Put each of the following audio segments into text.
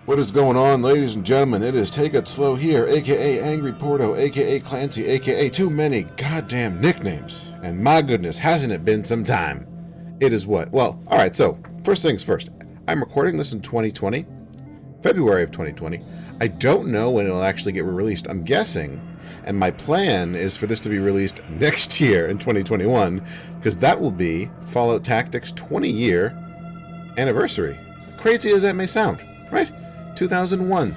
What is going on, ladies and gentlemen? It is Take It Slow here, aka Angry Porto, aka Clancy, aka too many goddamn nicknames. And my goodness, hasn't it been some time? It is what? Well, alright, so, first things first. I'm recording this in 2020, February of 2020. I don't know when it'll actually get released. I'm guessing, and my plan is for this to be released next year in 2021, because that will be Fallout Tactics' 20-year anniversary. Crazy as that may sound, right? 2001.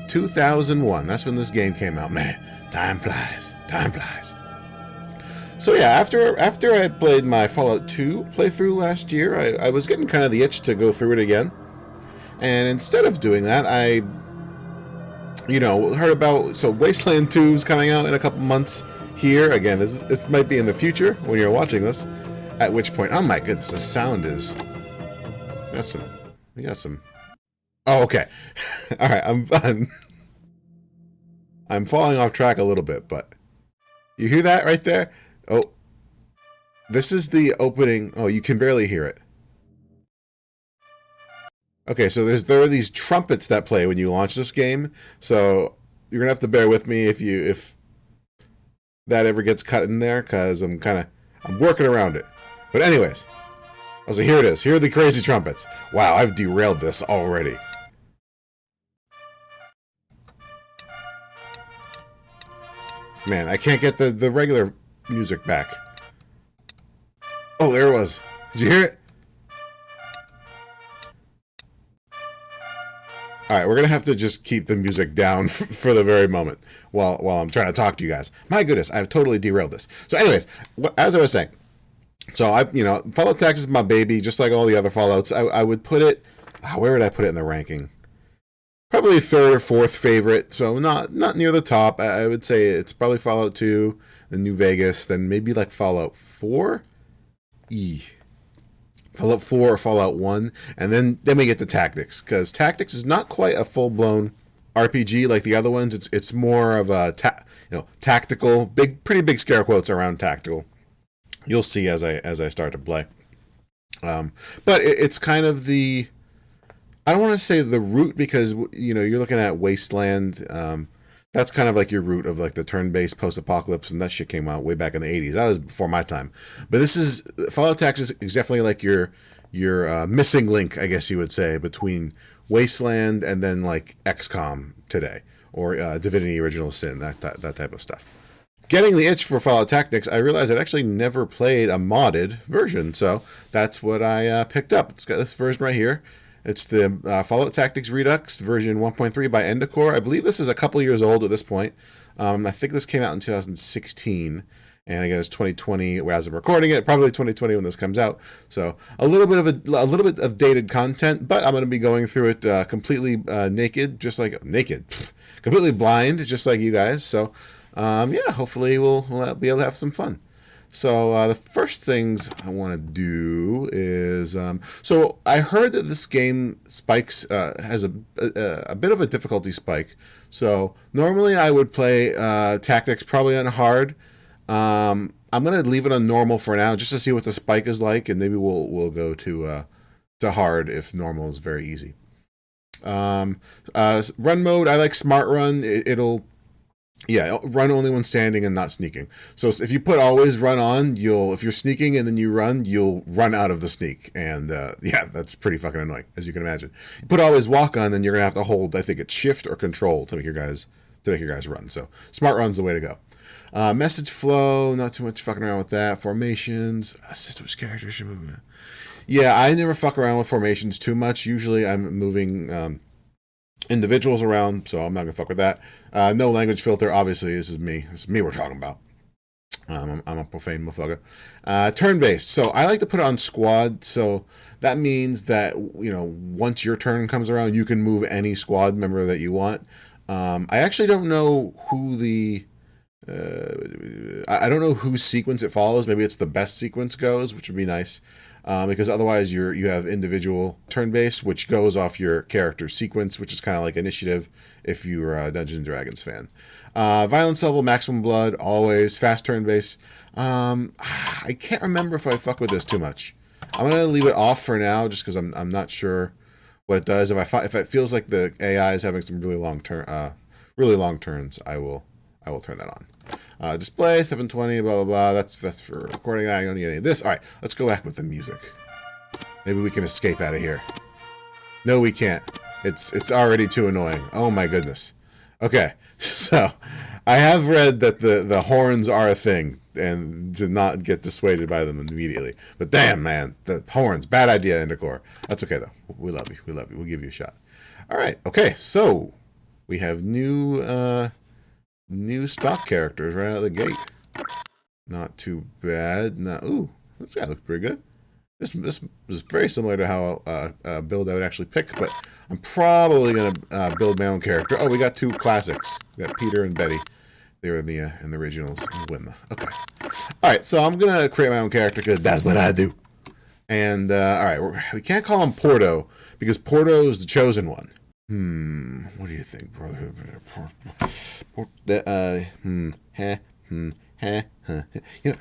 2001. That's when this game came out. Man, time flies. Time flies. So yeah, after I played my Fallout 2 playthrough last year, I was getting kind of the itch to go through it again. And instead of doing that, I, heard about... So Wasteland 2 is coming out in a couple months here. Again, this might be in the future when you're watching this. At which point, oh my goodness, the sound is... We got some... Oh, okay. All right, I'm falling off track a little bit, but you hear that right there? Oh, this is the opening. Oh, you can barely hear it. Okay, so there are these trumpets that play when you launch this game. So you're gonna have to bear with me if that ever gets cut in there, because I'm working around it. But anyways, so here it is. Here are the crazy trumpets. Wow, I've derailed this already. Man, I can't get the regular music back. Oh, there it was. Did you hear it? Alright, we're going to have to just keep the music down for the very moment while I'm trying to talk to you guys. My goodness, I've totally derailed this. So anyways, as I was saying, so Fallout Tactics is my baby, just like all the other Fallouts. I would put it... Where would I put it in the ranking? Probably third or fourth favorite, so not near the top. I would say it's probably Fallout 2, then New Vegas, then maybe like Fallout 4? Fallout 4 or Fallout 1, and then we get to Tactics, because Tactics is not quite a full-blown RPG like the other ones. It's more of a tactical, pretty big scare quotes around tactical. You'll see as I start to play. But it's kind of the... I don't want to say the root, because you're looking at Wasteland. That's kind of like your root of like the turn-based post-apocalypse, and that shit came out way back in the 80s. That was before my time. But this is Fallout Tactics is definitely like your missing link, I guess you would say, between Wasteland and then like XCOM today, or Divinity: Original Sin, that type of stuff. Getting the itch for Fallout Tactics, I realized I'd actually never played a modded version, so that's what I picked up. It's got this version right here. It's the Fallout Tactics Redux version 1.3 by Endocore. I believe this is a couple years old at this point. I think this came out in 2016, and again it's 2020 as I'm recording it. Probably 2020 when this comes out. So a little bit of dated content, but I'm going to be going through it completely naked, completely blind, just like you guys. So yeah, hopefully we'll be able to have some fun. So the first things I want to do is, so I heard that this game spikes, has a bit of a difficulty spike. So normally I would play Tactics probably on hard. I'm going to leave it on normal for now just to see what the spike is like, and maybe we'll go to hard if normal is very easy. Run mode, I like Smart Run. It'll run only when standing and not sneaking. So if you put always run on, if you're sneaking and then you run, you'll run out of the sneak. And that's pretty fucking annoying, as you can imagine. You put always walk on, then you're gonna have to hold, I think it's shift or control to make your guys run. So smart run's the way to go. Message flow, not too much fucking around with that. Formations, assist which character should move. Yeah, I never fuck around with formations too much. Usually I'm moving individuals around, so I'm not gonna fuck with that. No language filter, obviously. This is me we're talking about. I'm a profane motherfucker. Turn-based, so I like to put it on squad. So that means that once your turn comes around, you can move any squad member that you want. I actually don't know who I don't know whose sequence it follows. Maybe it's the best sequence goes, which would be nice. Because otherwise you have individual turn-based, which goes off your character sequence, which is kind of like initiative if you're a Dungeons & Dragons fan. Violence level, maximum blood, always. Fast turn-based. I can't remember if I fuck with this too much. I'm going to leave it off for now just because I'm not sure what it does. If it feels like the AI is having some really long turns, I will turn that on. Display 720, blah blah blah. That's for recording. I don't need any of this. All right, let's go back with the music. Maybe we can escape out of here. No, we can't. It's already too annoying. Oh my goodness. Okay, so I have read that the horns are a thing, and to not get dissuaded by them immediately. But damn, man, the horns, bad idea, Endocore. That's okay though. We love you. We love you. We'll give you a shot. All right. Okay, so we have new stock characters right out of the gate. Not too bad. Ooh, this guy looks pretty good. This was very similar to how a build I would actually pick, but I'm probably gonna build my own character. Oh, we got two classics. We got Peter and Betty. They were in the originals. Okay. All right, so I'm gonna create my own character because that's what I do. And all right, we can't call him Porto because Porto is the chosen one. What do you think, brother? You know,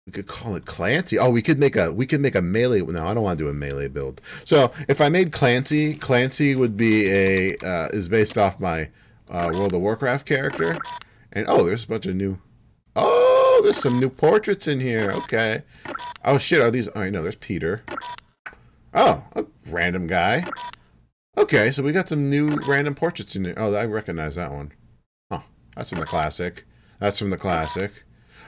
we could call it Clancy. Oh, we could make a melee. No, I don't want to do a melee build. So if I made Clancy, Clancy would be is based off my World of Warcraft character. And oh, there's a bunch of new. Oh, there's some new portraits in here. Okay. Oh shit, are these? Oh, no, there's Peter. Oh, a random guy. Okay, so we got some new random portraits in here. Oh, I recognize that one. Huh. That's from the classic. That's from the classic.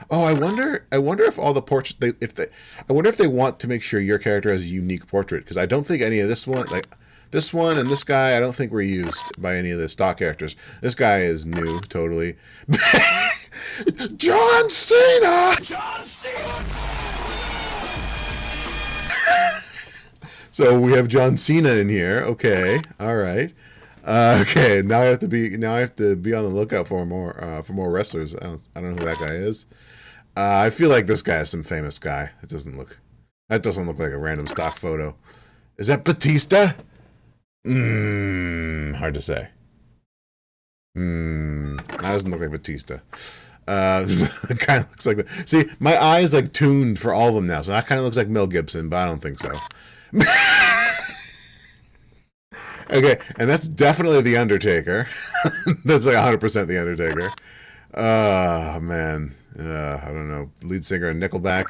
Oh, I wonder if all the portraits I wonder if they want to make sure your character has a unique portrait, because I don't think any of this one, like this one and this guy, I don't think were used by any of the stock characters. This guy is new, totally. John Cena. John Cena. So we have John Cena in here. Okay, all right. Okay, now I have to be on the lookout for more wrestlers. I don't know who that guy is. I feel like this guy is some famous guy. That doesn't look like a random stock photo. Is that Batista? Hard to say. That doesn't look like Batista. It kind of looks like. See, my eye is like tuned for all of them now, so that kind of looks like Mel Gibson, but I don't think so. Okay, and that's definitely The Undertaker. That's like 100% The Undertaker. Oh, man. I don't know. Lead singer in Nickelback.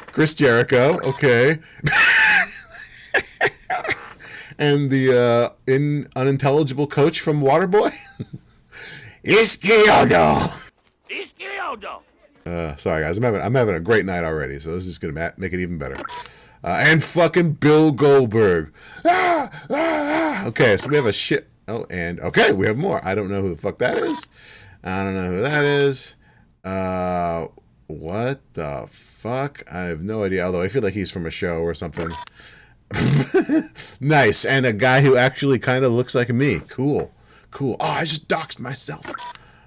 Chris Jericho. Okay. And the unintelligible coach from Waterboy. Izquierdo. Sorry, guys. I'm having a great night already, so this is going to make it even better. And fucking Bill Goldberg. Okay, so we have a shit. Oh, and okay, we have more. I don't know who the fuck that is. I don't know who that is. What the fuck? I have no idea. Although I feel like he's from a show or something. Nice, and a guy who actually kind of looks like me. Cool. Oh, I just doxed myself.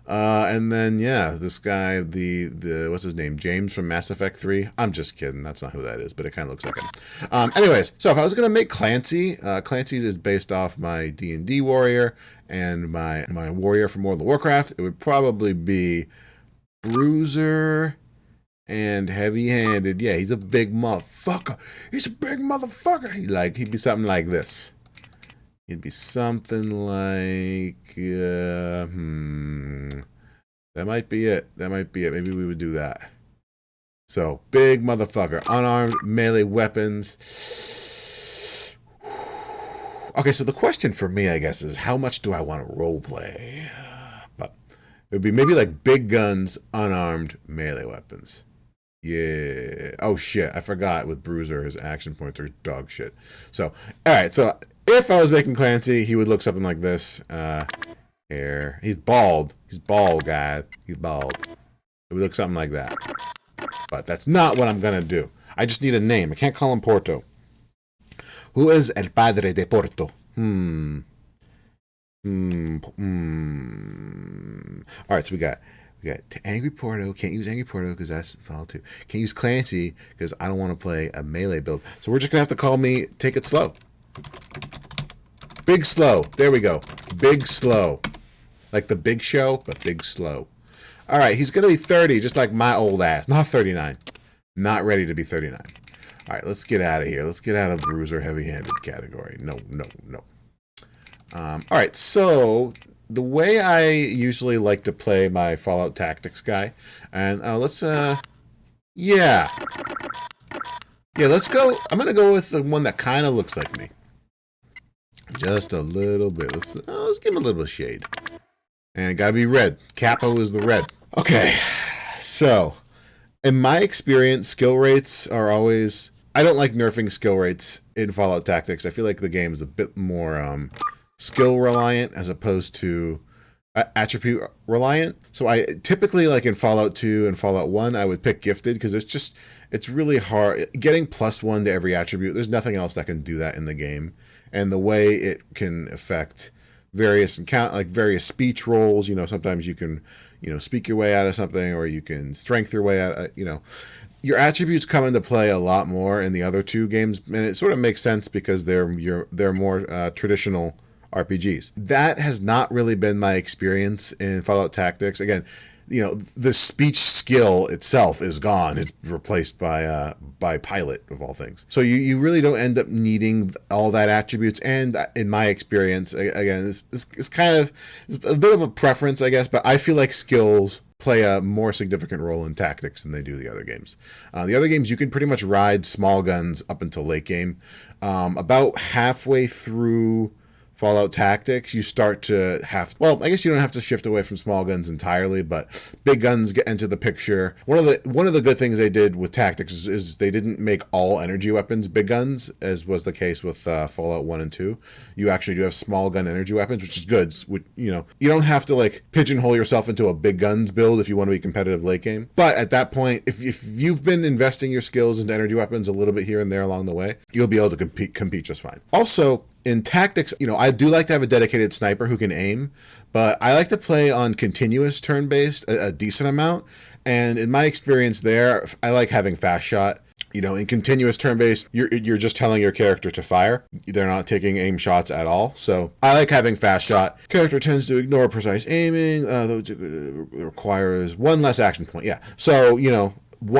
And then yeah, this guy, the what's his name? James from Mass Effect 3. I'm just kidding. That's not who that is, but it kind of looks like him. Anyways, so if I was gonna make Clancy, Clancy is based off my D&D warrior and my warrior from World of Warcraft. It would probably be Bruiser and heavy-handed. Yeah, he's a big motherfucker. He'd be something like this. He'd be something like, that might be it. Maybe we would do that. So, big motherfucker. Unarmed, melee weapons. Okay, so the question for me, I guess, is how much do I want to roleplay? But it would be maybe like big guns, unarmed, melee weapons. Yeah. Oh, shit. I forgot with Bruiser, his action points are dog shit. So, alright, so if I was making Clancy, he would look something like this. Hair. He's bald. He's bald, guys. He's bald. It would look something like that. But that's not what I'm gonna do. I just need a name. I can't call him Porto. Who is El Padre de Porto? Alright, so we got Angry Porto. Can't use Angry Porto because that's foul too. Can't use Clancy because I don't want to play a melee build. So we're just gonna have to call me Take It Slow. Big Slow. There we go. Big Slow. Like the Big Show, but Big Slow. Alright, he's gonna be 30, just like my old ass. Not 39. Not ready to be 39. All right, let's get out of here. Let's get out of bruiser heavy-handed category. No, no, no. All right, so the way I usually like to play my Fallout Tactics guy, and let's, yeah. Yeah, let's go. I'm going to go with the one that kind of looks like me. Just a little bit. Let's give him a little bit of shade. And it got to be red. Capo is the red. Okay, so in my experience, skill rates are always... I don't like nerfing skill rates in Fallout Tactics. I feel like the game is a bit more skill reliant as opposed to attribute reliant. So I typically, like in Fallout 2 and Fallout 1, I would pick gifted because it's really hard. Getting +1 to every attribute, there's nothing else that can do that in the game. And the way it can affect various various speech rolls, sometimes you can, speak your way out of something, or you can strength your way out, your attributes come into play a lot more in the other two games, and it sort of makes sense because they're more traditional RPGs. That has not really been my experience in Fallout Tactics. Again, the speech skill itself is gone. It's replaced by pilot, of all things. So you really don't end up needing all that attributes. And in my experience, again, it's kind of it's a bit of a preference, I guess, but I feel like skills play a more significant role in tactics than they do the other games. The other games, you can pretty much ride small guns up until late game. About halfway through Fallout Tactics, you start to have... Well, I guess you don't have to shift away from small guns entirely, but big guns get into the picture. One of the good things they did with Tactics is they didn't make all energy weapons big guns, as was the case with Fallout 1 and 2. You actually do have small gun energy weapons, which is good. You don't have to pigeonhole yourself into a big guns build if you want to be competitive late game. But at that point, if you've been investing your skills into energy weapons a little bit here and there along the way, you'll be able to compete just fine. Also, in Tactics, I do like to have a dedicated sniper who can aim, but I like to play on continuous turn-based a decent amount. And in my experience there, I like having fast shot. In continuous turn-based, you're just telling your character to fire. They're not taking aim shots at all. So I like having fast shot. Character tends to ignore precise aiming. Requires one less action point. Yeah. So,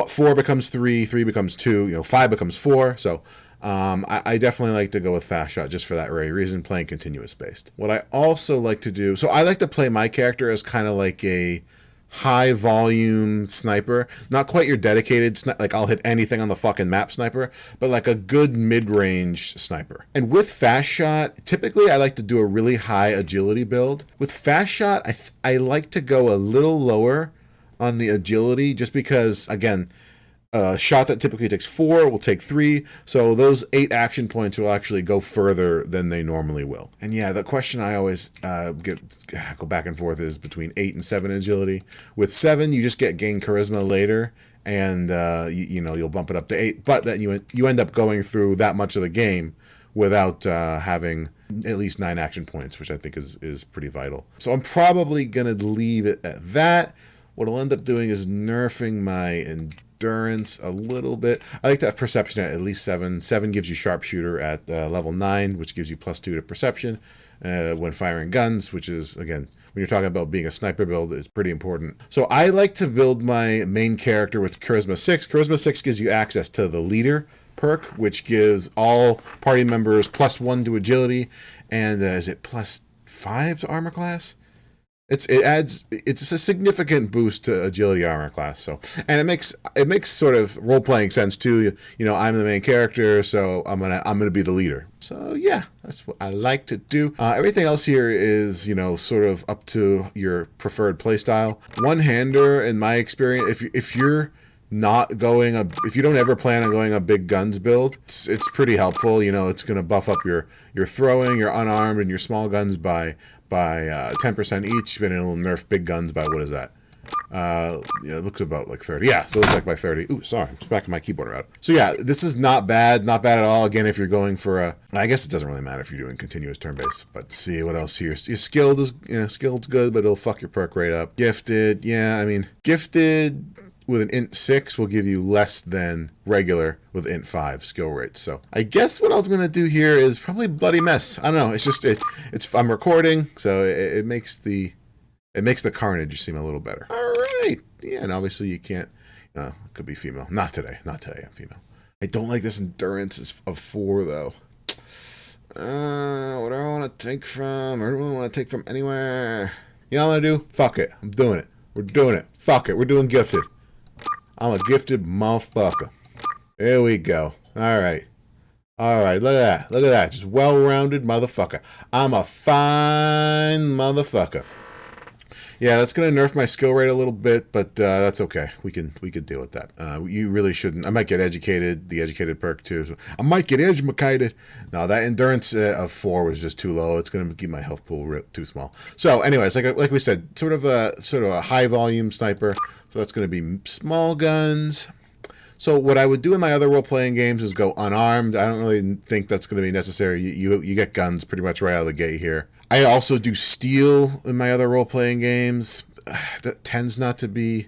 4 becomes 3, 3 becomes 2, 5 becomes 4. So I definitely like to go with fast shot just for that very reason, playing continuous based. What I also like to do, so I like to play my character as kind of like a high volume sniper, not quite your dedicated I'll hit anything on the fucking map sniper, but like a good mid-range sniper. And with fast shot, typically I like to do a really high agility build. With fast shot, I like to go a little lower on the agility just because, again, a shot that typically takes 4 will take 3, so those 8 action points will actually go further than they normally will. And yeah, the question I always go back and forth is between 8 and 7 agility. With 7, you just gain charisma later, and you'll bump it up to 8, but then you end up going through that much of the game without having at least 9 action points, which I think is pretty vital. So I'm probably going to leave it at that. What I'll end up doing is nerfing my endurance a little bit. I like to have perception at least 7. 7 gives you sharpshooter at level 9, which gives you +2 to perception when firing guns, which is, again, when you're talking about being a sniper build, is pretty important. So I like to build my main character with Charisma 6. Charisma 6 gives you access to the leader perk, which gives all party members +1 to agility, and is it +5 to armor class? It's a significant boost to agility armor class. So, and it makes sort of role playing sense too. I'm the main character, so I'm gonna be the leader. So yeah, that's what I like to do. Everything else here is sort of up to your preferred playstyle. One hander, in my experience, if you're not going if you don't ever plan on going a big guns build, it's pretty helpful. It's going to buff up your throwing, your unarmed, and your small guns by 10% each, but it'll nerf big guns by, what is that? It looks about like 30. Yeah, so it looks like by 30. Ooh, sorry, I'm smacking my keyboard out. So yeah, this is not bad at all. Again, if you're going for I guess it doesn't really matter if you're doing continuous turn-based. But let's see what else here. Your skilled is, skilled's good, but it'll fuck your perk rate up. Gifted, yeah, gifted with an int 6 will give you less than regular with int 5 skill rates. So I guess what I was going to do here is probably bloody mess. I don't know. It's just I'm recording, so it makes the carnage seem a little better. All right. Yeah, and obviously you can't. It could be female. Not today. I'm female. I don't like this endurance of 4 though. What do I want to take from? I don't want to take from anywhere. You know what I'm gonna do? Fuck it. I'm doing it. We're doing it. Fuck it. We're doing gifted. I'm a gifted motherfucker. There we go. Alright. Alright, look at that. Look at that. Just well-rounded motherfucker. I'm a fine motherfucker. Yeah, that's gonna nerf my skill rate a little bit, but that's okay. We can deal with that. You really shouldn't. I might get educated, the educated perk too. So I might get educated. No, that endurance of 4 was just too low. It's gonna keep my health pool too small. So, anyways, like we said, sort of a high volume sniper. So that's gonna be small guns. So what I would do in my other role-playing games is go unarmed. I don't really think that's going to be necessary. You get guns pretty much right out of the gate here. I also do steel in my other role-playing games. That tends not to be,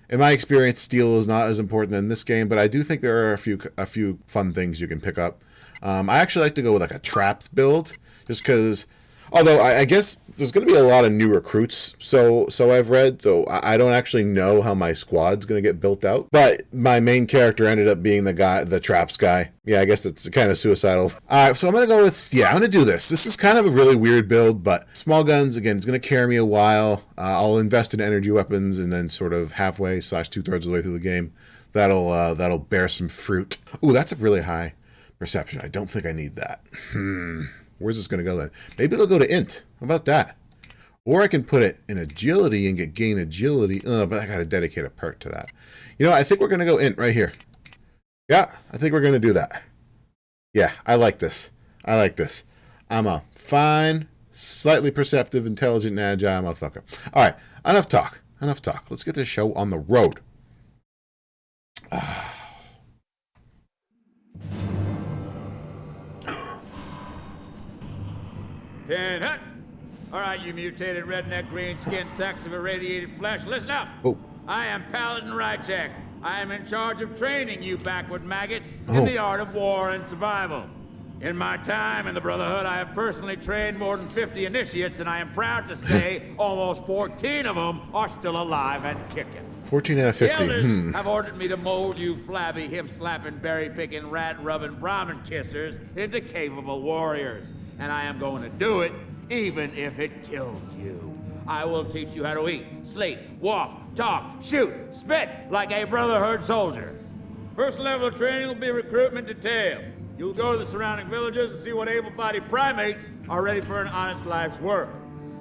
in my experience, steel is not as important in this game, but I do think there are a few fun things you can pick up. I actually like to go with like a traps build, just because. Although I guess there's going to be a lot of new recruits, so I've read. So I don't actually know how my squad's going to get built out. But my main character ended up being the traps guy. Yeah, I guess it's kind of suicidal. All right, so I'm going to go with, I'm going to do this. This is kind of a really weird build, but small guns, again, it's going to carry me a while. I'll invest in energy weapons, and then sort of halfway / 2/3 of the way through the game, that'll bear some fruit. Ooh, that's a really high perception. I don't think I need that. Where's this going to go then? Maybe it'll go to int. How about that? Or I can put it in agility and gain agility. But I got to dedicate a perk to that. You know, I think we're going to go int right here. Yeah, I think we're going to do that. Yeah, I like this. I like this. I'm a fine, slightly perceptive, intelligent, and agile motherfucker. All right, enough talk. Enough talk. Let's get this show on the road. Hut. All right, you mutated redneck green-skinned sacks of irradiated flesh, listen up. Oh. I am Paladin Rychek. I am in charge of training you backward maggots in the art of war and survival. In my time in the Brotherhood, I have personally trained more than 50 initiates, and I am proud to say almost 14 of them are still alive and kicking. 14 out of 50. The elders have ordered me to mold you flabby, hip-slapping, berry-picking, rat-rubbing Brahmin kissers into capable warriors. And I am going to do it, even if it kills you. I will teach you how to eat, sleep, walk, talk, shoot, spit like a Brotherhood soldier. First level of training will be recruitment detail. You'll go to the surrounding villages and see what able-bodied primates are ready for an honest life's work.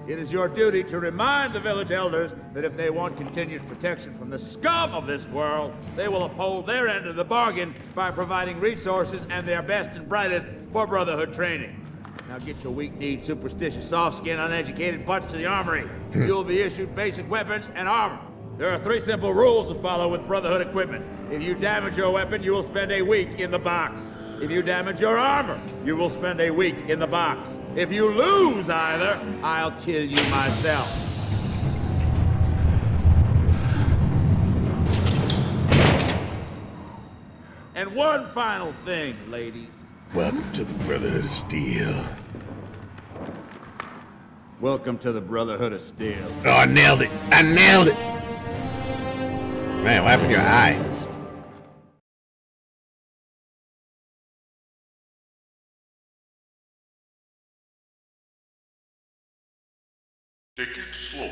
It is your duty to remind the village elders that if they want continued protection from the scum of this world, they will uphold their end of the bargain by providing resources and their best and brightest for Brotherhood training. Now get your weak-kneed, superstitious, soft-skinned, uneducated butts to the armory. You will be issued basic weapons and armor. There are 3 simple rules to follow with Brotherhood equipment. If you damage your weapon, you will spend a week in the box. If you damage your armor, you will spend a week in the box. If you lose either, I'll kill you myself. And one final thing, ladies. Welcome to the Brotherhood of Steel. Welcome to the Brotherhood of Steel. Oh, I nailed it. I nailed it. Man, what happened to your eye? Take it slow.